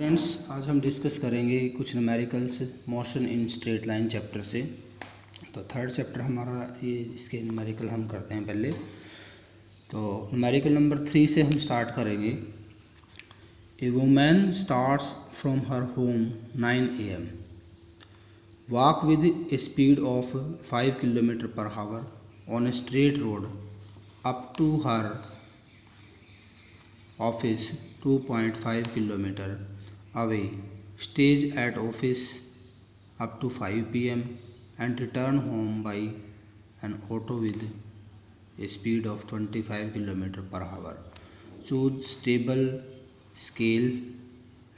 Friends, आज हम discuss करेंगे कुछ numericals motion in straight line chapter से। तो थर्ड चैप्टर हमारा ये, इसके न्यूमेरिकल हम करते हैं पहले। तो न्यूमेरिकल नंबर 3 से हम स्टार्ट करेंगे। A women starts from her home 9 AM, walk with a speed of 5 km/h on a straight road up to her office 2.5 km away, stays at office up to 5 PM and return home by an auto with a speed of 25 km/h. Choose stable scale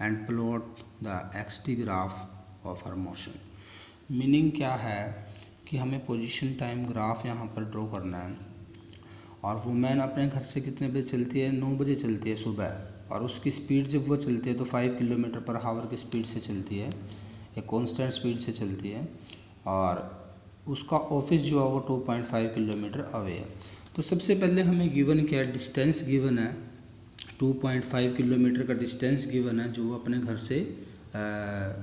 and plot the xt graph of her motion. Meaning क्या है कि हमें position time graph यहाँ पर draw करना है। और women अपने घर से कितने बजे चलती है? 9 बजे चलती है सुबह। और उसकी स्पीड जब वो चलती है तो 5 km/h की स्पीड से चलती है, एक कांस्टेंट स्पीड से चलती है। और उसका ऑफिस जो है वो 2.5 km अवे है। तो सबसे पहले हमें गिवन क्या है? डिस्टेंस गिवन है, 2.5 km का डिस्टेंस गिवन है जो वो अपने घर से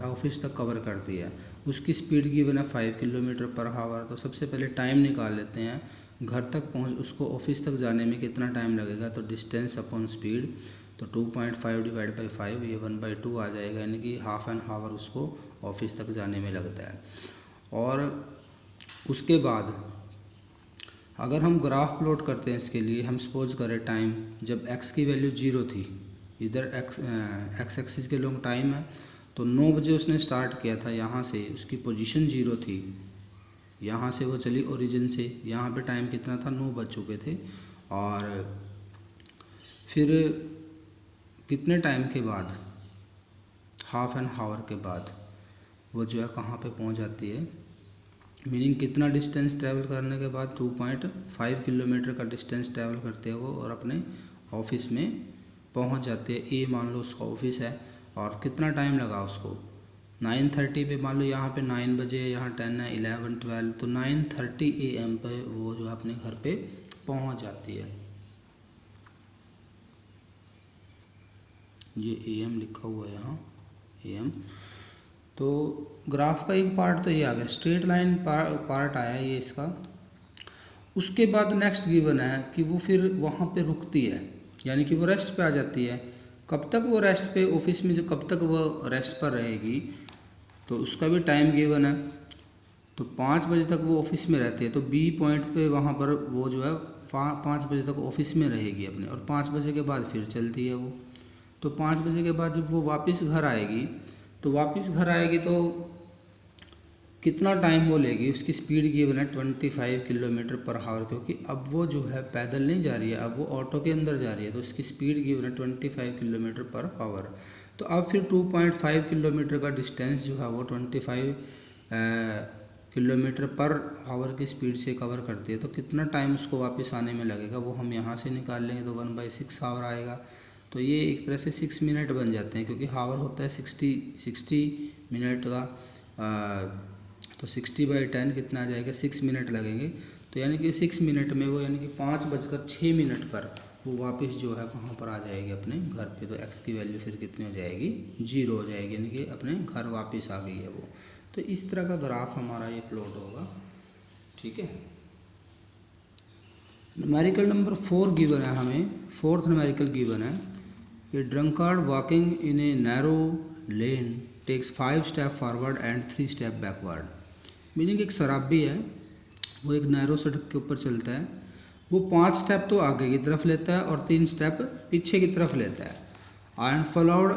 ऑफिस तक कवर करती है। उसकी स्पीड गिवन है 5 km/h। तो सबसे पहले टाइम निकाल लेते हैं, घर तक पहुंच उसको ऑफिस तक जाने में कितना टाइम लगेगा। तो डिस्टेंस अपॉन स्पीड, तो 2.5 डिवाइड बाई 5, ये 1/2 आ जाएगा, यानी कि हाफ एन हावर उसको ऑफिस तक जाने में लगता है। और उसके बाद अगर हम ग्राफ प्लॉट करते हैं इसके लिए, हम सपोज करें टाइम जब x की वैल्यू 0 थी, इधर x एक्सिस के लॉन्ग टाइम है। तो 9 बजे उसने स्टार्ट किया था, यहाँ से उसकी पोजीशन 0 थी, यहाँ से वो चली ओरिजिन से, यहाँ पे टाइम कितना था? 9 बज चुके थे। और फिर कितने टाइम के बाद, हाफ एन हावर के बाद वो जो है कहाँ पे पहुँच जाती है? मीनिंग कितना डिस्टेंस ट्रैवल करने के बाद? 2.5 km का डिस्टेंस ट्रैवल करते हैं वो और अपने ऑफिस में पहुँच जाते हैं। ए मान लो उसका ऑफिस है, और कितना टाइम लगा उसको? 9:30 पे, मान लो यहाँ पे 9 बजे, यहाँ 10 है, 11, 12, तो 9:30 AM पे वो जो अपने घर पे पहुँच जाती है। ये AM लिखा हुआ है यहाँ, AM। तो ग्राफ का एक पार्ट तो ये आ गया, स्ट्रेट लाइन पार्ट आया ये इसका। उसके बाद नेक्स्ट गिवन है कि वो फिर वहाँ पे रुकती है, यानी कि वो रेस्ट पे आ जाती है। कब तक वो रेस्ट पे, ऑफिस में जो कब तक वो रेस्ट पर रहेगी, तो उसका भी टाइम गिवन है। तो 5 बजे तक वो ऑफिस में रहती है, तो बी पॉइंट पे वहाँ पर वो जो है 5 बजे तक ऑफिस में रहेगी अपने, और 5 बजे के बाद फिर चलती है वो। तो 5 बजे के बाद जब वो वापस घर आएगी, तो वापस घर आएगी तो कितना टाइम वो लेगी? उसकी स्पीड गिवन है 25 km/h, क्योंकि अब वो जो है पैदल नहीं जा रही है, अब वो ऑटो के अंदर जा रही है। तो उसकी स्पीड गिवन है 25 km/h। तो अब फिर 2.5 km का डिस्टेंस जो है वो 25 km/h की स्पीड से कवर करती है। तो कितना टाइम उसको वापस आने में लगेगा वो हम यहाँ से निकाल लेंगे, तो 1/6 आवर आएगा। तो ये एक तरह से 6 मिनट बन जाते हैं, क्योंकि हावर होता है 60 मिनट का। तो 60/10 कितना आ जाएगा? 6 मिनट लगेंगे। तो यानी कि 6 मिनट में वो, यानी कि 5:06 पर वो वापस जो है कहाँ पर आ जाएगी? अपने घर पे। तो x की वैल्यू फिर कितनी हो जाएगी? 0 हो जाएगी, यानी कि अपने घर वापस आ गई है वो। तो इस तरह का ग्राफ हमारा ये प्लॉट होगा, ठीक है। न्यूमेरिकल नंबर 4 गिवन है हमें, फोर्थ न्यूमेरिकल गिवन है। A drunkard walking in a narrow lane takes 5 step forward and 3 step backward. Meaning एक शराबी है, वो एक नैरो सड़क के ऊपर चलता है, वो 5 स्टेप तो आगे की तरफ लेता है और 3 स्टेप पीछे की तरफ लेता है। And followed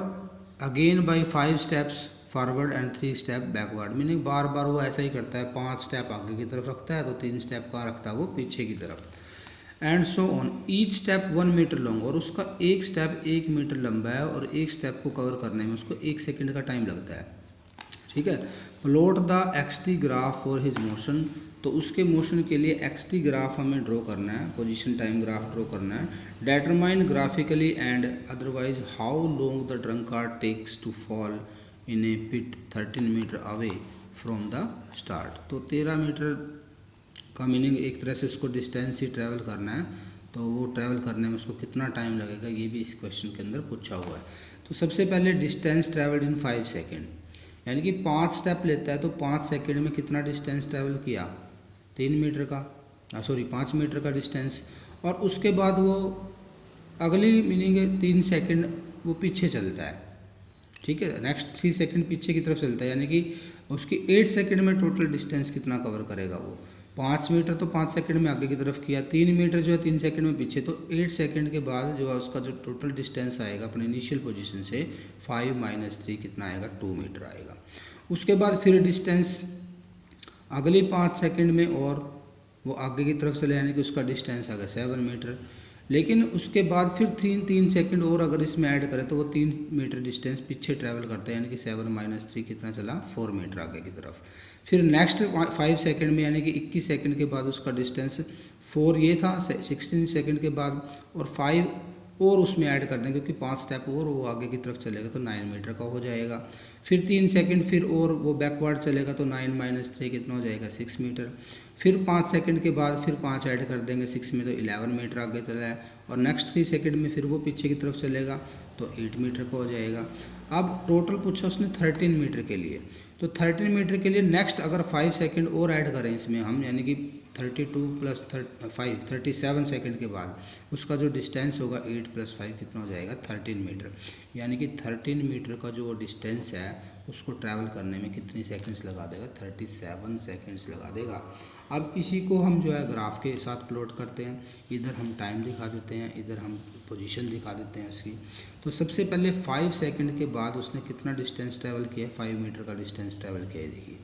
again by 5 steps forward and 3 step backward. Meaning बार बार वो ऐसा ही करता है, 5 स्टेप आगे की तरफ रखता है तो 3 स्टेप कहाँ रखता है? वो पीछे की तरफ। And so on, each step 1 metre long, और उसका एक स्टेप 1 मीटर लंबा है, और एक स्टेप को कवर करने में उसको 1 सेकंड का टाइम लगता है, ठीक है। Plot the xt graph for his motion. तो उसके मोशन के लिए xt ग्राफ हमें ड्रॉ करना है, पोजीशन टाइम ग्राफ ड्रॉ करना है। Determine graphically and otherwise how long the drunkard takes to fall in a pit 13 metre away from the start. तो 13 मीटर का मीनिंग एक तरह से उसको डिस्टेंस ही ट्रैवल करना है, तो वो ट्रैवल करने में उसको कितना टाइम लगेगा, ये भी इस क्वेश्चन के अंदर पूछा हुआ है। तो सबसे पहले डिस्टेंस ट्रैवल्ड इन 5 सेकेंड, यानी कि 5 स्टेप लेता है तो 5 सेकेंड में कितना डिस्टेंस ट्रैवल किया, 3 मीटर का, 5 मीटर का डिस्टेंस। और उसके बाद वो अगली मीनिंग 3 सेकेंड वो पीछे चलता है, ठीक है, नेक्स्ट 3 सेकेंड पीछे की तरफ चलता है, यानी कि उसकी 8 सेकेंड में टोटल डिस्टेंस कितना कवर करेगा वो, 5 मीटर तो 5 सेकंड में आगे की तरफ किया, 3 मीटर जो है 3 सेकंड में पीछे, तो 8 सेकंड के बाद जो है उसका जो टोटल डिस्टेंस आएगा अपने इनिशियल पोजीशन से 5 - 3 कितना आएगा, 2 मीटर आएगा। उसके बाद फिर डिस्टेंस अगली 5 सेकंड में और वो आगे की तरफ चले, यानी कि उसका डिस्टेंस आ गया 7 मीटर। लेकिन उसके बाद फिर 3 सेकंड और अगर इसमें ऐड करें तो वो 3 मीटर डिस्टेंस पीछे ट्रैवल करता है, यानी कि 7 - 3 कितना चला, 4 मीटर आगे की तरफ। फिर नेक्स्ट 5 सेकंड में, यानी कि 21 सेकंड के बाद उसका डिस्टेंस 4 ये था, 16 सेकंड के बाद और 5 और उसमें ऐड कर दें क्योंकि 5 स्टेप और वो आगे की तरफ चलेगा तो 9 मीटर का हो जाएगा। फिर 3 सेकंड फिर और वो बैकवर्ड चलेगा तो 9 - 3 कितना हो जाएगा, 6 मीटर। फिर 5 सेकंड के बाद फिर 5 ऐड कर देंगे 6 में तो 11 मीटर आगे चला है। और नेक्स्ट 3 सेकंड में फिर वो पीछे की तरफ चलेगा तो 8 मीटर का हो जाएगा। अब टोटल पूछा उसने 13 मीटर के लिए, तो 13 मीटर के लिए नेक्स्ट अगर 5 सेकंड और ऐड करें इसमें हम, यानी कि 32 + 5 37 सेकंड के बाद उसका जो डिस्टेंस होगा 8 + 5 कितना हो जाएगा, 13 मीटर। यानी कि 13 मीटर का जो डिस्टेंस है उसको ट्रैवल करने में कितनी सेकंड्स लगा देगा, 37 सेकंड्स लगा देगा। अब इसी को हम जो है ग्राफ के साथ प्लॉट करते हैं, इधर हम टाइम दिखा देते हैं, इधर हम पोजीशन दिखा देते हैं उसकी। तो सबसे पहले 5 सेकंड के बाद उसने कितना डिस्टेंस ट्रैवल किया, 5 मीटर का डिस्टेंस ट्रैवल किया है देखिए।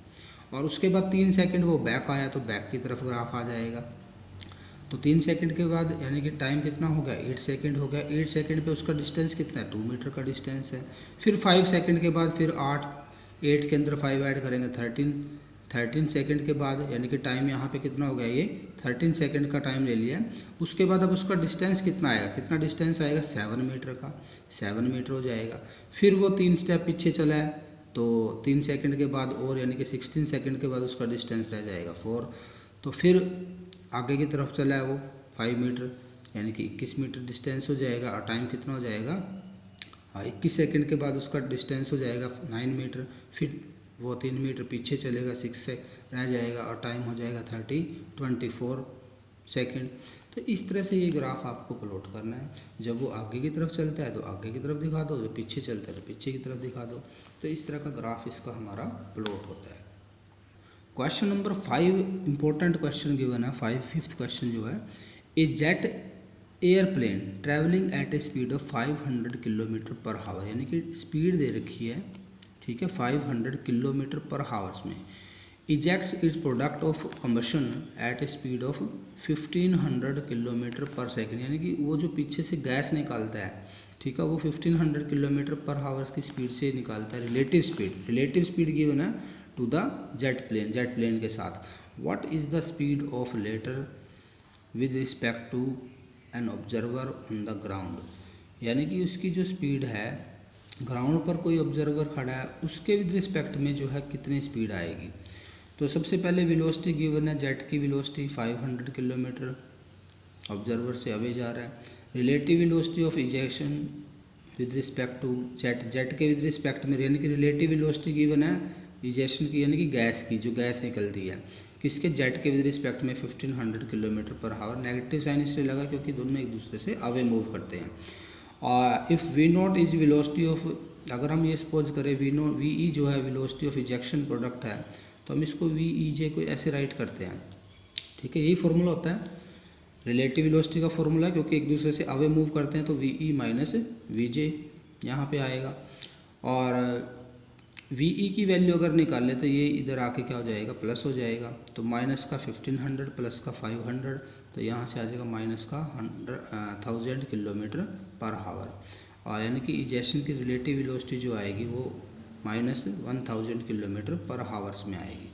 और उसके बाद 3 सेकंड वो बैक आया तो बैक की तरफ ग्राफ आ जाएगा। तो 3 सेकंड के बाद यानी कि टाइम कितना हो गया, 8 सेकंड हो गया। 8 सेकंड पे उसका डिस्टेंस कितना है, 2 मीटर का डिस्टेंस है। फिर 5 सेकंड के बाद फिर 8 के अंदर 5 ऐड करेंगे 13 सेकंड के बाद, यानी कि टाइम यहाँ पे कितना हो गया, ये 13 सेकंड का टाइम ले लिया। उसके बाद अब उसका डिस्टेंस कितना आएगा, कितना डिस्टेंस आएगा, 7 मीटर का, 7 मीटर हो जाएगा। फिर वो 3 स्टेप पीछे चला है तो 3 सेकंड के बाद और यानी कि 16 सेकंड के बाद उसका डिस्टेंस रह जाएगा 4। तो फिर आगे की तरफ चला है वो 5 मीटर, यानी कि 21 मीटर डिस्टेंस हो जाएगा। और टाइम कितना हो जाएगा, 21 सेकंड के बाद उसका डिस्टेंस हो जाएगा 9 मीटर। फिर वो 3 मीटर पीछे चलेगा, 6 से रह जाएगा और टाइम हो जाएगा 24 सेकंड। तो इस तरह से ये ग्राफ आपको प्लॉट करना है। जब वो आगे की तरफ चलता है तो आगे की तरफ दिखा दो, जब पीछे चलता है तो पीछे की तरफ दिखा दो। तो इस तरह का ग्राफ इसका हमारा प्लॉट होता है। Question number 5 important question given है, 5th क्वेश्चन जो है, a jet aeroplane travelling at a speed of 500 kilometre per hour, यानी कि स्पीड दे रखी है, ठीक है, 500 किलोमीटर पर हावर्स में, ejects its product of combustion at a speed of 1500 kilometre पर सेकेंड, यानी कि वो जो पीछे से गैस निकालता है, ठीक है, वो 1500 किलोमीटर पर हावर्स की स्पीड से निकालता है। रिलेटिव स्पीड गिवन है टू द जेट प्लेन के साथ। What is the speed of latter with respect to an observer on the ground, यानी कि उसकी जो स्पीड है ग्राउंड पर कोई ऑब्जर्वर खड़ा है उसके विद रिस्पेक्ट में जो है कितनी स्पीड आएगी। तो सबसे पहले वेलोसिटी गिवन है, जेट की वेलोसिटी 500 किलोमीटर, ऑब्जर्वर से अवे जा रहा है। Relative velocity of ejection with respect to jet के विद रिस्पेक्ट में, यानी कि रिलेटिव वेलोसिटी गिवन है इजेक्शन की, यानी कि गैस की, जो गैस निकलती है, किसके, जेट के विद रिस्पेक्ट में 1500 किलोमीटर पर हावर। नेगेटिव साइन इसलिए लगा क्योंकि दोनों एक दूसरे से अवे मूव करते हैं। और if v naught is velocity of, अगर हम ये सपोज करें वी ई जो है वेलोसिटी ऑफ इजेक्शन प्रोडक्ट है, तो हम इसको वी ई जे को ऐसे राइट करते हैं, ठीक है, यही फार्मूला होता है रिलेटिव वेलोसिटी का फार्मूला, क्योंकि एक दूसरे से अवे मूव करते हैं तो वी ई माइनस वी जे यहाँ पर आएगा। और वी ई की वैल्यू अगर निकाल ले तो ये इधर आके क्या हो जाएगा, प्लस हो जाएगा। तो माइनस का 1500 प्लस का 500, तो यहाँ से आ जाएगा माइनस का 1000 किलोमीटर पर हावर। और यानी कि इजेक्शन की रिलेटिव वेलोसिटी जो आएगी वो माइनस 1000 किलोमीटर पर हावर्स में आएगी।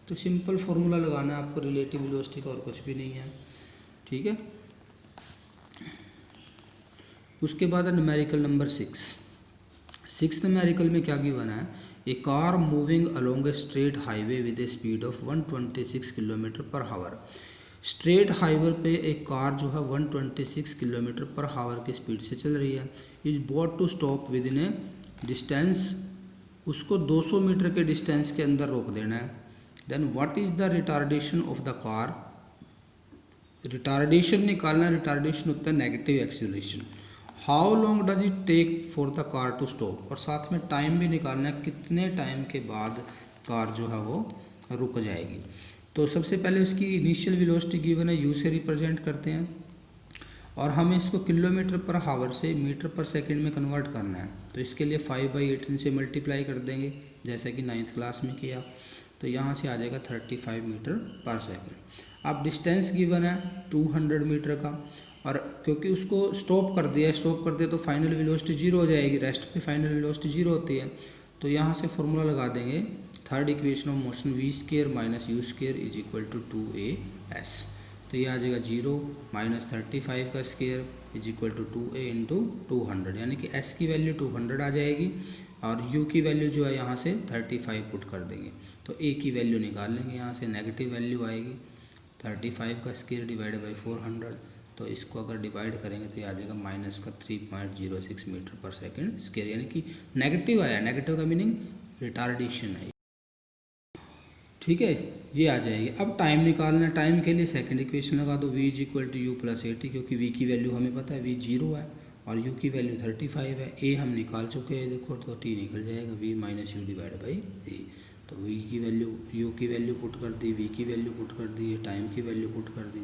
तो सिंपल फार्मूला लगाना है आपको रिलेटिव वेलोसिटी का, और कुछ भी नहीं है, ठीक है। उसके बाद है न्यूमेरिकल नंबर 6 न्यूमेरिकल में क्या गिवन है, a car moving along a straight highway with a speed of 126 kilometre per hour. Straight highway पे एक कार जो है 126 किलोमीटर पर आवर की स्पीड से चल रही है। Is boat to stop within a distance, उसको 200 मीटर के डिस्टेंस के अंदर रोक देना है। Then what is the retardation of the car, retardation निकालना, रिटार्डेशन होता है negative acceleration. How long does it take for the car to stop, और साथ में टाइम भी निकालना है, कितने टाइम के बाद कार जो है वो रुक जाएगी। तो सबसे पहले उसकी इनिशियल वेलोसिटी गिवन है, यू से रिप्रेजेंट करते हैं, और हमें इसको किलोमीटर पर आवर से मीटर पर सेकंड में कन्वर्ट करना है। तो इसके लिए 5/18 से मल्टीप्लाई कर देंगे, जैसा कि 9th क्लास में किया। तो यहाँ से आ जाएगा 35 मीटर पर सेकंड। अब डिस्टेंस गिवन है 200 मीटर का, और क्योंकि उसको स्टॉप कर दिया तो फाइनल वेलोसिटी 0 हो जाएगी, रेस्ट पे फाइनल वेलोसिटी 0 होती है। तो यहाँ से फॉर्मूला लगा देंगे, third equation of motion v² - u² = 2as। तो ये आ जाएगा 0 - 35 का स्क्वायर = 2a × 200, यानी कि s की वैल्यू 200 आ जाएगी, और u की वैल्यू जो है यहाँ से 35 पुट कर देंगे। तो a की वैल्यू निकाल लेंगे, यहाँ से नेगेटिव वैल्यू आएगी 35 का स्क्वायर / 400। तो इसको अगर डिवाइड करेंगे तो ये आ जाएगा -3.06 मीटर पर सेकंड स्क्वायर, यानी कि नेगेटिव आया। नेगेटिव का मीनिंग रिटार्डेशन है, ठीक है, ये आ जाएगी। अब टाइम निकालना, टाइम के लिए सेकंड इक्वेशन लगा दो, v = u + at, क्योंकि v की वैल्यू हमें पता है v 0 है और u की वैल्यू 35 है। a हम निकाल चुके हैं, देखो, तो t निकल जाएगा v - u / a। तो v की वैल्यू, u की वैल्यू पुट कर दी, v की वैल्यू पुट कर दी, टाइम की वैल्यू पुट कर दी।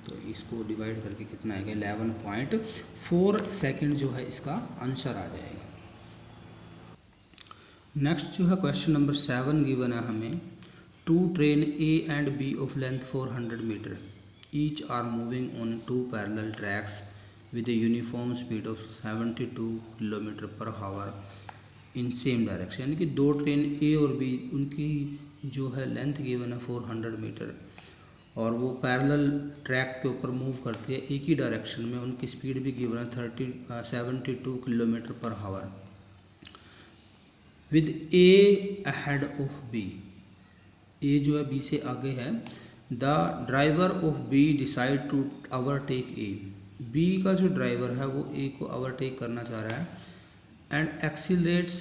तो इसको डिवाइड करके कितना आएगा, 11.4 सेकंड जो है इसका आंसर आ जाएगा। नेक्स्ट जो है क्वेश्चन नंबर 7 गिवन है हमें, 2 train A and B of length 400 metre each are moving on 2 parallel tracks with a uniform speed of 72 km/h in same direction, यानी कि 2 ट्रेन A और B, उनकी जो है लेंथ गिवन है 400 मीटर, और वो पैरेलल ट्रैक के ऊपर मूव करती है एक ही डायरेक्शन में। उनकी स्पीड भी गिवन है 72 km/h with A ahead of B। A जो है B से आगे है। The driver of B decide to overtake A, B का जो ड्राइवर है वो A को ओवरटेक करना चाह रहा है, एंड एक्सीलरेट्स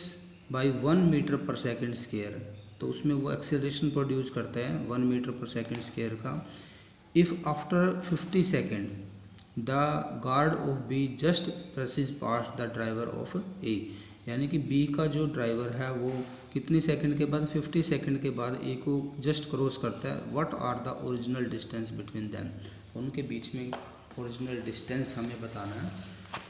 बाय 1 मीटर पर सेकंड स्क्वायर। तो उसमें वो एक्सीलरेशन प्रोड्यूस करता है 1 मीटर पर सेकंड स्क्वायर का। If after 50 second the guard of B just presses past the driver of A, यानी कि B का जो ड्राइवर है वो कितनी सेकंड के बाद, 50 सेकंड के बाद A को जस्ट क्रॉस करता है। What are the original distance between them, उनके बीच में ओरिजिनल डिस्टेंस हमें बताना है।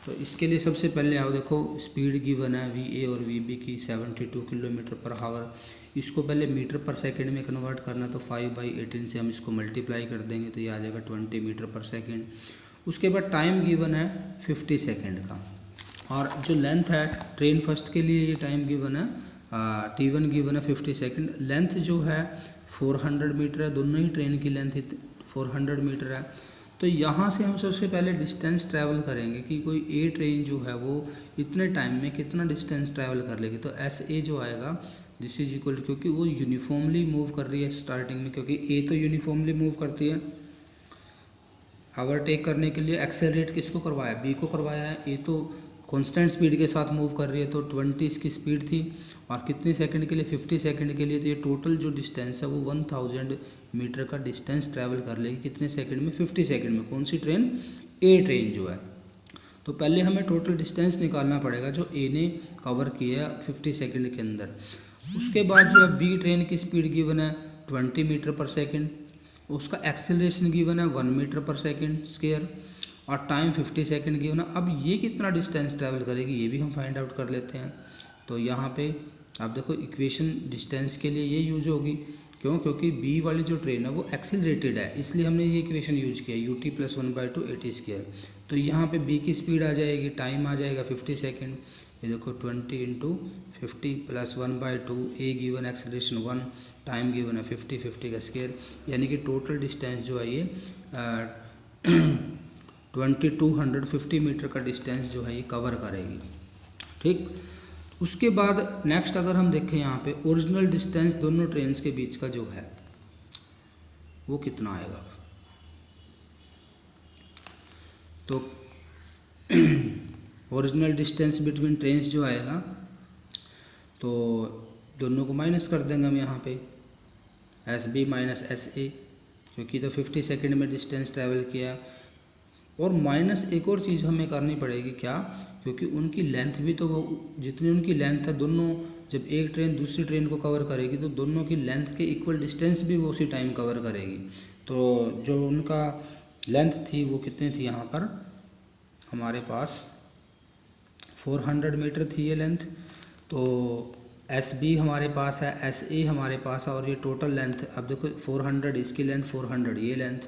तो इसके लिए सबसे पहले आओ, देखो, स्पीड गिवन है VA और VB की 72 km/h। इसको पहले मीटर पर सेकंड में कन्वर्ट करना, तो 5/18 से हम इसको मल्टीप्लाई कर देंगे, तो ये आ जाएगा 20 मीटर पर सेकंड। उसके बाद टाइम गिवन है 50 सेकंड का, और जो लेंथ है ट्रेन फर्स्ट के लिए ये टाइम गिवन है T1 गिवन है 50 सेकंड। लेंथ जो है 400 मीटर है, दोनों ही ट्रेन की लेंथ 400 मीटर है। तो यहाँ से हम सबसे पहले डिस्टेंस ट्रैवल करेंगे कि कोई A ट्रेन जो है वो इतने टाइम में कितना डिस्टेंस ट्रैवल कर लेगी। तो SA जो आएगा दिस इज इक्वल, क्योंकि वो यूनिफॉर्मली मूव कर रही है स्टार्टिंग में, क्योंकि A तो यूनिफॉर्मली मूव करती है। ओवरटेक करने के लिए एक्सेलरेट किसको करवाया, B को करवाया है। A तो कांस्टेंट स्पीड के साथ मूव कर रही है, तो 20 इसकी स्पीड थी, और कितने सेकंड के लिए, 50 सेकंड के लिए। तो ये टोटल जो डिस्टेंस है वो 1000 मीटर का डिस्टेंस ट्रैवल कर लेगी कितने सेकंड में, 50 सेकंड में। कौन सी ट्रेन, A ट्रेन जो है। तो पहले हमें टोटल डिस्टेंस निकालना पड़ेगा जो A ने कवर किया 50 सेकंड के अंदर। उसके बाद जो है B ट्रेन की स्पीड गिवन है 20 मीटर पर सेकंड, उसका एक्सेलरेशन गिवन है 1 मीटर पर सेकंड स्क्वायर, और टाइम 50 सेकंड गिवन है। अब ये कितना डिस्टेंस ट्रैवल करेगी ये भी हम फाइंड आउट कर लेते हैं। तो यहाँ पे आप देखो इक्वेशन डिस्टेंस के लिए ये यूज होगी, क्यों, क्योंकि B वाली जो ट्रेन है वो एक्सीलरेटेड है, इसलिए हमने ये इक्वेशन यूज किया ut + 1/2 AT²। तो यहाँ पे B की स्पीड आ जाएगी, टाइम आ जाएगा 50 सेकंड। ये देखो 20 × 50 + 1/2, A given acceleration 1, time given है 50 का स्क्वायर, यानी कि टोटल डिस्टेंस जो है ये 2250 मीटर का डिस्टेंस जो है ये कवर करेगी। ठीक, उसके बाद नेक्स्ट अगर हम देखें यहाँ पे ओरिजिनल डिस्टेंस दोनों ट्रेन्स के बीच का जो है वो कितना आएगा। तो ओरिजिनल डिस्टेंस बिटवीन ट्रेन्स जो आएगा, तो दोनों को माइनस कर देंगे हम यहाँ पे, s B minus s A, क्योंकि तो 50 सेकंड में डिस्टेंस ट्रैवल किया। और माइनस एक और चीज़ हमें करनी पड़ेगी, क्या, क्योंकि उनकी लेंथ भी तो वो जितनी उनकी लेंथ है, दोनों जब एक ट्रेन दूसरी ट्रेन को कवर करेगी तो दोनों की लेंथ के इक्वल डिस्टेंस भी वो उसी टाइम कवर करेगी। तो जो उनका लेंथ थी वो कितनी थी, यहाँ पर हमारे पास 400 मीटर थी ये लेंथ। तो एस बी हमारे पास है, एस ए हमारे पास है, और ये टोटल लेंथ, अब देखो 400 इसकी लेंथ, 400 ये लेंथ,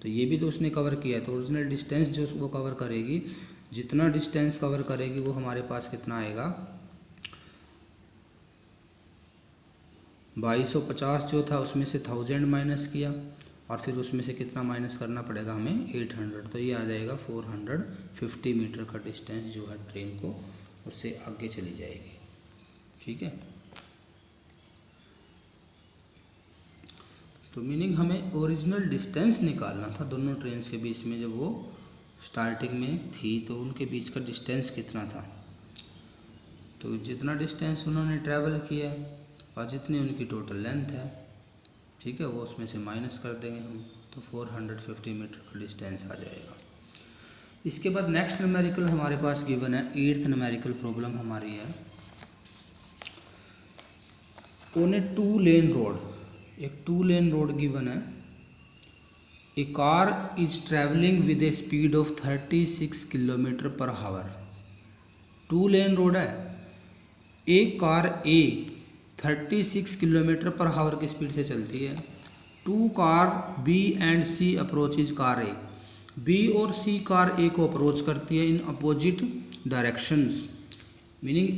तो ये भी तो उसने कवर किया है। तो ओरिजिनल डिस्टेंस जो वो कवर करेगी, जितना डिस्टेंस कवर करेगी वो हमारे पास कितना आएगा, 2250 जो था उसमें से 1000 माइनस किया, और फिर उसमें से कितना माइनस करना पड़ेगा हमें, 800, तो ये आ जाएगा 450 मीटर का डिस्टेंस जो है ट्रेन को उससे आगे चली जाएगी। ठीक है, तो मीनिंग हमें ओरिजिनल डिस्टेंस निकालना था दोनों ट्रेन्स के बीच में, जब वो स्टार्टिंग में थी तो उनके बीच का डिस्टेंस कितना था। तो जितना डिस्टेंस उन्होंने ट्रैवल किया है और जितनी उनकी टोटल लेंथ है, ठीक है, वो उसमें से माइनस कर देंगे हम, तो 450 मीटर का डिस्टेंस आ जाएगा। इसके बाद नेक्स्ट न्यूमेरिकल हमारे पास गिवन है, 8th न्यूमेरिकल प्रॉब्लम हमारी है। ऑन ए 2 लेन रोड, एक 2 लेन रोड गिवन है, a car is travelling with a speed of 36 kilometre per hour. 2 lane road है, एक car A 36 kilometre per hour की speed से चलती है। 2 car B and C approaches car A, B और C car A को approach करती है in opposite directions, meaning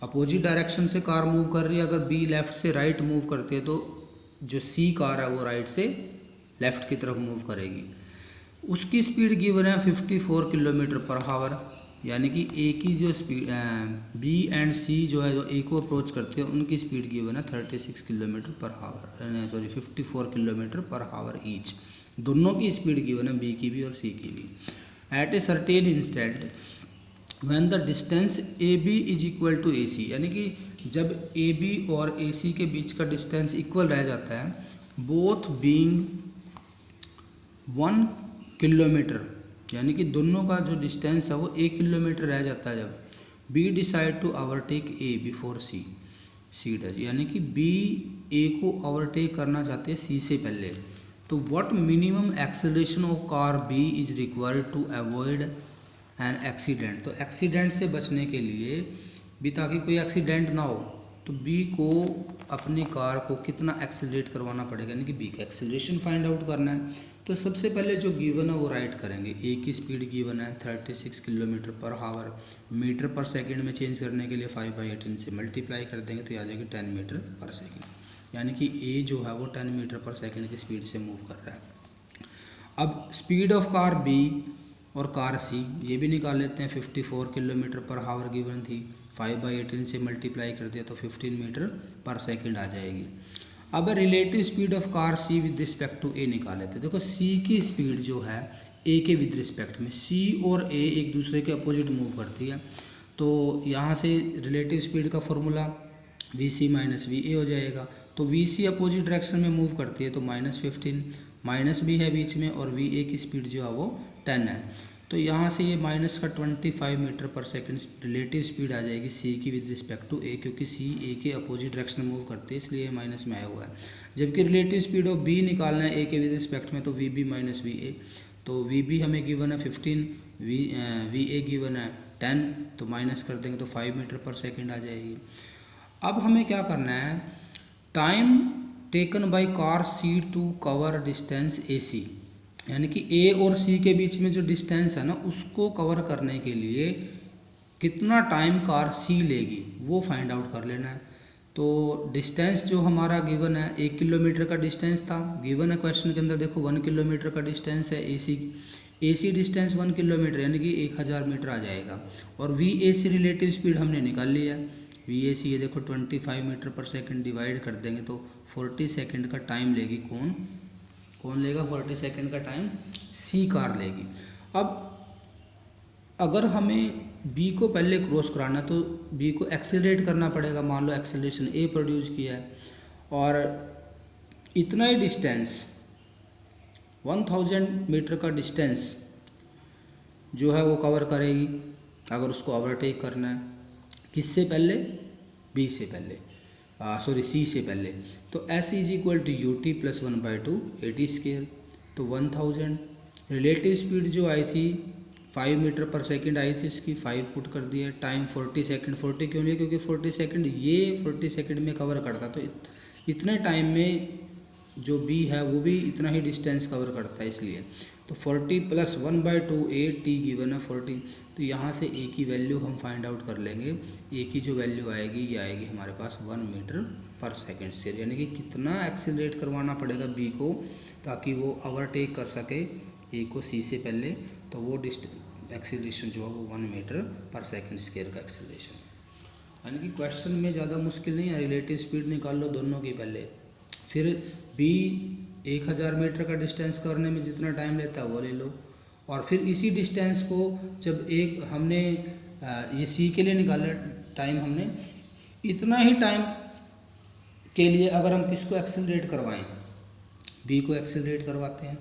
opposite direction से कार मूव कर रही है। अगर बी लेफ़्ट से राइट मूव करती है तो जो सी कार है वो राइट से लेफ़्ट की तरफ मूव करेगी। उसकी स्पीड गिवन है 54 किलोमीटर पर आवर, यानी कि ए की जो स्पीड, बी एंड सी जो है, जो ए को अप्रोच करती है, उनकी स्पीड गिवन है 36 kilometre per our, sorry 54 kilometre per our each. दोनों की स्पीड गिवन है, बी की भी और सी की भी। At a certain instant when the distance A B is equal to A C, यानी कि जब ए बी और ए सी के बीच का डिस्टेंस इक्वल रह जाता है, बोथ बीइंग 1 किलोमीटर, यानी कि दोनों का जो डिस्टेंस है वो 1 किलोमीटर रह जाता है, जब B decide to overtake A before C, C does, यानी कि बी ए को ओवरटेक करना चाहते हैं सी से पहले। तो what minimum acceleration of car B is required to avoid an accident, तो एक्सीडेंट से बचने के लिए भी, ताकि कोई एक्सीडेंट ना हो, तो बी को अपनी कार को कितना एक्सेलरेट करवाना पड़ेगा, यानी कि बी का एक्सेलरेशन फाइंड आउट करना है। तो सबसे पहले जो गिवन है वो राइट करेंगे। ए की स्पीड गिवन है 36 किलोमीटर पर आवर, मीटर पर सेकंड में चेंज करने के लिए 5/18 से मल्टीप्लाई कर देंगे तो आ जाएगी 10 मीटर पर सेकंड, यानी कि ए जो है वो 10 मीटर पर सेकंड की स्पीड से मूव कर रहा है। अब स्पीड ऑफ कार बी और कार सी ये भी निकाल लेते हैं। 54 किलोमीटर पर आवर गिवन थी, 5/18 से मल्टीप्लाई कर दिया तो 15 मीटर पर सेकंड आ जाएगी। अब relative speed of car C with respect to A निकाल लेते हैं। देखो सी की स्पीड जो है ए के विद रिस्पेक्ट में, सी और ए एक दूसरे के अपोजिट मूव करती है, तो यहाँ से रिलेटिव स्पीड का formula v C minus v A हो जाएगा। तो वी सी अपोजिट डायरेक्शन में मूव करती है तो -15, माइनस भी है बीच में, और वी ए की स्पीड जो है वो 10 है, तो यहाँ से ये माइनस का 25 मीटर पर सेकंड रिलेटिव स्पीड आ जाएगी सी की विद रिस्पेक्ट टू ए, क्योंकि सी ए के अपोजिट डायरेक्शन में मूव करती है इसलिए माइनस में आया हुआ है। जबकि रिलेटिव स्पीड ऑफ बी निकालना है ए के विद रिस्पेक्ट में, तो we B minus v A, तो वी बी हमें गिवन है 15, वी ए गिवन है 10, तो माइनस कर देंगे तो 5 मीटर पर सेकेंड आ जाएगी। अब हमें क्या करना है, time taken by car C to cover distance A C, यानी कि ए और सी के बीच में जो डिस्टेंस है ना उसको कवर करने के लिए कितना टाइम कार सी लेगी वो फाइंड आउट कर लेना है। तो डिस्टेंस जो हमारा गिवन है 1 किलोमीटर का डिस्टेंस था, गिवन है क्वेश्चन के अंदर, देखो 1 किलोमीटर का डिस्टेंस है ए सी डिस्टेंस 1 किलोमीटर यानी कि 1000 मीटर आ जाएगा। और v A C relative speed हमने निकाल लिया है, वी ए सी ये देखो 25 मीटर पर सेकेंड डिवाइड कर देंगे तो 40 सेकेंड का टाइम लेगी, कौन लेगा 40 सेकेंड का टाइम, सी कार लेगी। अब अगर हमें बी को पहले क्रॉस कराना तो बी को एक्सेलरेट करना पड़ेगा। मान लो एक्सेलरेशन ए प्रोड्यूस किया है और इतना ही डिस्टेंस 1000 मीटर का डिस्टेंस जो है वो कवर करेगी अगर उसको ओवरटेक करना है। किससे पहले? बी से पहले, सॉरी सी से पहले। तो s is equal to u t plus 1/2 a t square. तो 1000 रिलेटिव स्पीड जो आई थी 5 मीटर पर सेकंड आई थी, इसकी 5 पुट कर दिया। Time 40 second. 40 क्यों लिया? क्योंकि 40 सेकंड ये 40 सेकंड में कवर करता, तो इतने टाइम में जो बी है वो भी इतना ही डिस्टेंस कवर करता है, इसलिए। तो 40 प्लस 1/2 ए टी गिवन है 40। तो यहाँ से ए की वैल्यू हम फाइंड आउट कर लेंगे। ए की जो वैल्यू आएगी ये आएगी हमारे पास 1 मीटर पर सेकेंड स्क्वायर, यानी कि कितना एक्सीलरेट करवाना पड़ेगा बी को ताकि वो ओवरटेक कर सके ए को सी से पहले। तो वो एक्सीलरेशन जो है वो 1 मीटर पर सेकेंड स्क्वायर का एक्सीलरेशन। यानी कि क्वेश्चन में ज़्यादा मुश्किल नहीं है, रिलेटिव स्पीड निकाल लो दोनों की पहले, फिर बी 1000 मीटर का डिस्टेंस करने में जितना टाइम लेता है वो ले लो, और फिर इसी डिस्टेंस को जब एक हमने ये सी के लिए निकाला टाइम, हमने इतना ही टाइम के लिए अगर हम किसको एक्सेलरेट करवाएं, बी को एक्सेलरेट करवाते हैं,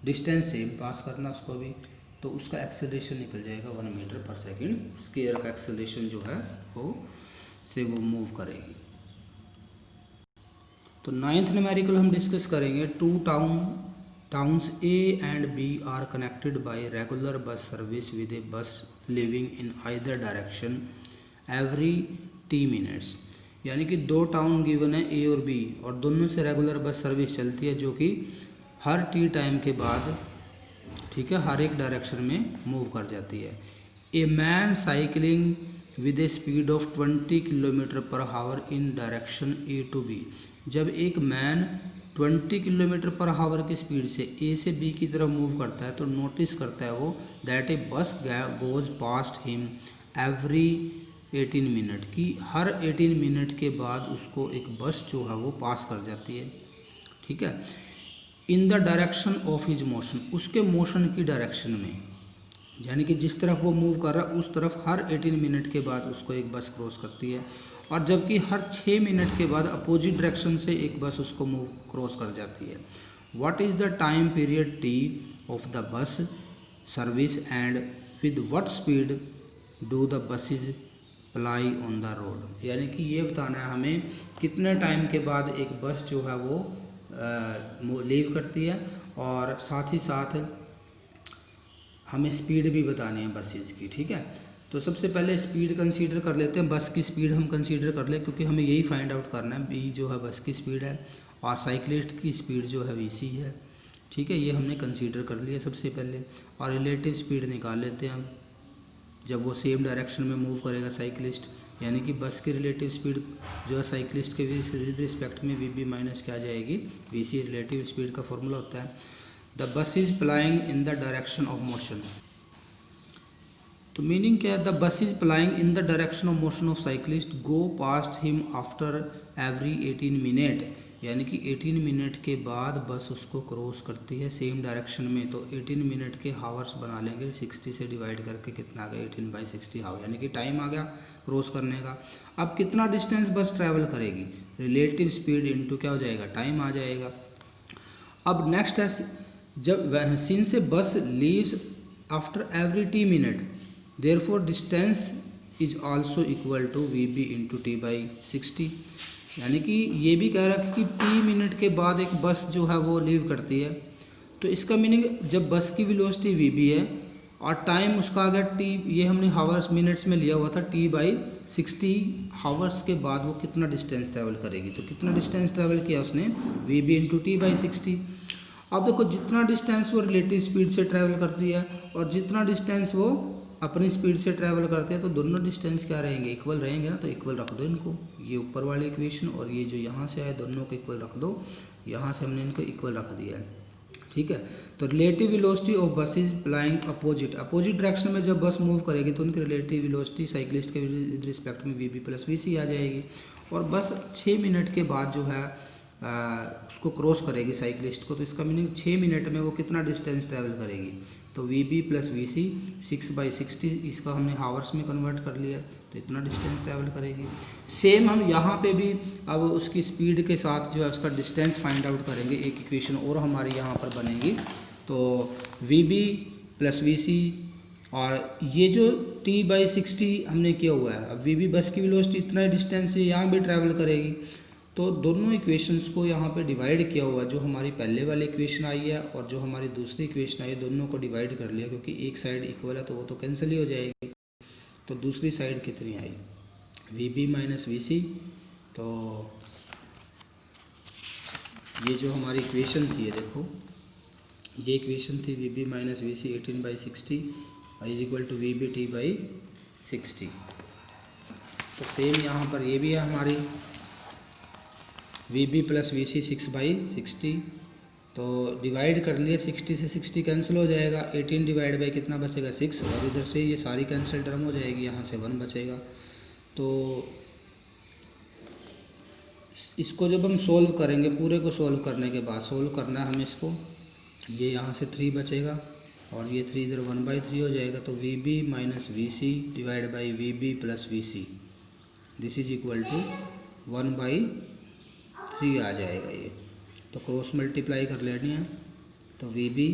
डिस्टेंस सेम पास करना उसको भी, तो उसका एक्सेलरेशन निकल जाएगा 1 मीटर पर सेकंड स्क्वायर का एक्सेलरेशन जो है वो से वो मूव करेगी। तो 9th न्यूमेरिकल हम डिस्कस करेंगे। 2 towns A and B are connected by regular bus service with a bus leaving in either direction every T minutes. यानी कि 2 टाउन गिवन है ए और बी, और दोनों से रेगुलर बस सर्विस चलती है जो कि हर टी टाइम के बाद, ठीक है, हर एक डायरेक्शन में मूव कर जाती है। A man cycling with a speed of 20 kilometre per hour in direction A to B. जब एक मैन 20 किलोमीटर पर हावर की स्पीड से ए से बी की तरफ मूव करता है तो नोटिस करता है वो दैट ए बस goes past him every 18 minute, की हर 18 मिनट के बाद उसको एक बस जो है वो पास कर जाती है, ठीक है, in the direction of his motion, उसके मोशन की डायरेक्शन में, यानी कि जिस तरफ वो मूव कर रहा है उस तरफ हर 18 मिनट के बाद उसको एक बस क्रॉस करती है, और जबकि हर 6 मिनट के बाद अपोजिट डायरेक्शन से एक बस उसको मूव क्रॉस कर जाती है। What is the time period T of the bus service and with what speed do the buses ply on the road. यानी कि ये बताना है हमें कितने टाइम के बाद एक बस जो है वो लीव करती है, और साथ ही साथ हमें स्पीड भी बतानी है बसेज की, ठीक है। तो सबसे पहले स्पीड कंसीडर कर लेते हैं, बस की स्पीड हम कंसीडर कर लें क्योंकि हमें यही फाइंड आउट करना है। बी जो है बस की स्पीड है और साइकिलिस्ट की स्पीड जो है वीसी है, ठीक है, ये हमने कंसीडर कर लिया सबसे पहले। और रिलेटिव स्पीड निकाल लेते हैं हम, जब वो सेम डायरेक्शन में मूव करेगा साइकिलिस्ट, यानी कि बस की रिलेटिव स्पीड जो है साइकिलिस्ट के विद रिस्पेक्ट में वी बी माइनस क्या आ जाएगी, वी सी। रिलेटिव स्पीड का फॉर्मूला होता है the bus is प्लाइंग in the direction of motion. तो मीनिंग क्या है, the bus is प्लाइंग in the direction of motion of cyclist go past him after every 18 minute, यानी कि 18 मिनट के बाद बस उसको क्रॉस करती है सेम डायरेक्शन में। तो 18 मिनट के हावर्स बना लेंगे, 60 से डिवाइड करके कितना आ गया, 18/60 हावर, यानी कि टाइम आ गया क्रॉस करने का। अब कितना डिस्टेंस बस ट्रैवल करेगी, रिलेटिव स्पीड इनटू क्या हो जाएगा, टाइम आ जाएगा। अब नेक्स्ट है, जब सिंस से bus leaves after every T minute therefore distance is also equal to we B into टी/60। यानी कि ये भी कह रहा है कि टी मिनट के बाद एक बस जो है वो लीव करती है, तो इसका मीनिंग जब बस की वेलोसिटी वी बी है और टाइम उसका आ गया टी, ये हमने हावर्स मिनट्स में लिया हुआ था, T/60 हावर्स के बाद वो कितना डिस्टेंस ट्रैवल करेगी। तो कितना डिस्टेंस ट्रैवल किया उसने, वी बी इंटू T/60। अब देखो जितना डिस्टेंस वो रिलेटिव स्पीड से ट्रैवल करती है और जितना डिस्टेंस वो अपनी स्पीड से ट्रैवल करते हैं, तो दोनों डिस्टेंस क्या रहेंगे, इक्वल रहेंगे ना। तो इक्वल रख दो इनको, ये ऊपर वाले इक्वेशन और ये जो यहाँ से आए दोनों को इक्वल रख दो, यहाँ से हमने इनको इक्वल रख दिया है, ठीक है। तो रिलेटिव वेलोसिटी ऑफ बस इज प्लाइंग अपोजिट डायरेक्शन में जब बस मूव करेगी तो उनकी रिलेटिव वेलोसिटी साइकिलिस्ट के विद रिस्पेक्ट में वी बी प्लस वी सी आ जाएगी। और बस 6 मिनट के बाद जो है उसको क्रॉस करेगी साइकिलिस्ट को, तो इसका मीनिंग 6 मिनट में वो कितना डिस्टेंस ट्रैवल करेगी। तो तो we B plus we C 6/60, इसका हमने हावर्स में कन्वर्ट कर लिया, तो इतना डिस्टेंस ट्रैवल करेगी। सेम हम यहाँ पे भी अब उसकी स्पीड के साथ जो है उसका डिस्टेंस फाइंड आउट करेंगे। एक इक्वेशन और हमारी यहाँ पर बनेगी, तो वी बी प्लस वी सी, और ये जो t/60 हमने किया हुआ है, अब वी बी बस की वेलोसिटी इतना डिस्टेंस है यहाँ भी ट्रैवल करेगी, तो दोनों इक्वेशंस को यहाँ पे डिवाइड किया हुआ, जो हमारी पहले वाली इक्वेशन आई है और जो हमारी दूसरी इक्वेशन आई है, दोनों को डिवाइड कर लिया, क्योंकि एक साइड इक्वल है तो वो तो कैंसिल ही हो जाएगी। तो दूसरी साइड कितनी आई, we B minus we C, तो ये जो हमारी इक्वेशन थी, ये देखो ये इक्वेशन थी v B minus we C 18/60 is equal to we B t/60। तो सेम यहाँ पर ये भी है हमारी v B plus we C 6/60, तो डिवाइड कर लिए, 60 से 60 कैंसिल हो जाएगा, 18 डिवाइड बाई कितना बचेगा 6, और इधर से ये सारी कैंसिल टर्म हो जाएगी, यहाँ से 1 बचेगा। तो इसको जब हम सोल्व करेंगे, पूरे को सोल्व करने के बाद सोल्व करना है हमें इसको, ये यहाँ से 3 बचेगा और ये 3 इधर 1/3 हो जाएगा, तो we B minus we C divide by V B plus we C, this is equal to 1/3 आ जाएगा ये। तो क्रॉस मल्टीप्लाई कर लेनी है, तो we B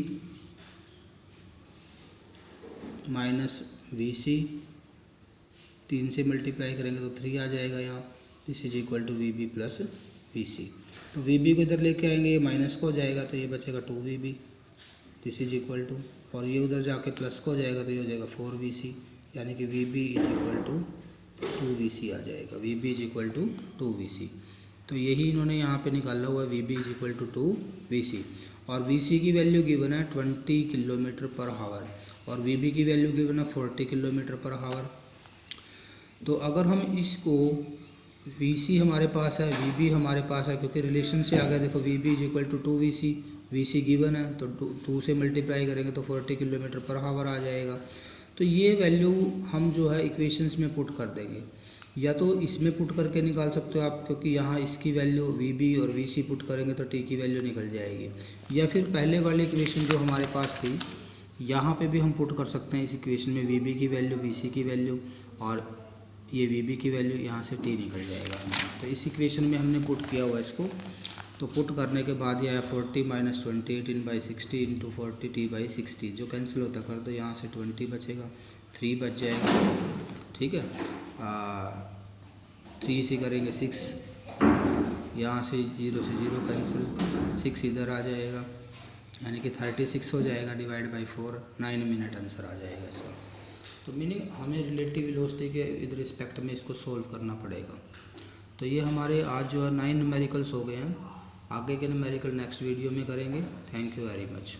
minus we C 3 से मल्टीप्लाई करेंगे तो 3 आ जाएगा यहाँ, this is equal to we B plus we C. तो वी बी को इधर लेके आएंगे, ये माइनस को हो जाएगा, तो ये बचेगा 2VB, this is equal to, और ये उधर जाके प्लस को हो जाएगा, तो ये हो जाएगा 4VC, यानी कि V B is equal to 2VC आ जाएगा, V B is equal to 2VC। तो यही इन्होंने यहाँ पे निकाला हुआ है, V B is equal to 2VC, और VC की वैल्यू गिवन है 20 किलोमीटर पर हावर, और VB की वैल्यू गिवन है 40 किलोमीटर पर हावर। तो अगर हम इसको VC हमारे पास है, VB हमारे पास है, क्योंकि रिलेशन से आ गया, देखो VB is equal to 2VC, VC given है तो 2 से मल्टीप्लाई करेंगे तो 40 किलोमीटर पर हावर आ जाएगा। तो ये वैल्यू हम जो है इक्वेशंस में पुट कर देंगे, या तो इसमें पुट करके निकाल सकते हो आप, क्योंकि यहाँ इसकी वैल्यू VB और VC पुट करेंगे तो T की वैल्यू निकल जाएगी, या फिर पहले वाली इक्वेशन जो हमारे पास थी यहाँ पे भी हम पुट कर सकते हैं इस इक्वेशन में, VB की वैल्यू, VC की वैल्यू और ये VB की वैल्यू, यहाँ से T निकल जाएगा। तो इस इक्वेशन में हमने पुट किया हुआ इसको, तो पुट करने के बाद ये आया 40 माइनस 20 18/60 इंटू 40 t/60, जो कैंसिल होता कर दो, यहाँ से 20 बचेगा, 3 बच जाएगा, ठीक है। 3 से करेंगे 6, यहाँ से 0 से 0 कैंसिल, 6 इधर आ जाएगा, यानी कि 36 हो जाएगा, डिवाइड बाई 4, 9 मिनट आंसर आ जाएगा इसका। तो मीनिंग हमें रिलेटिव वेलोसिटी के विद रिस्पेक्ट में इसको सोल्व करना पड़ेगा। तो ये हमारे आज जो है 9 न्यूमेरिकल्स हो गए हैं, आगे के न्यूमेरिकल नेक्स्ट वीडियो में करेंगे। Thank you very much.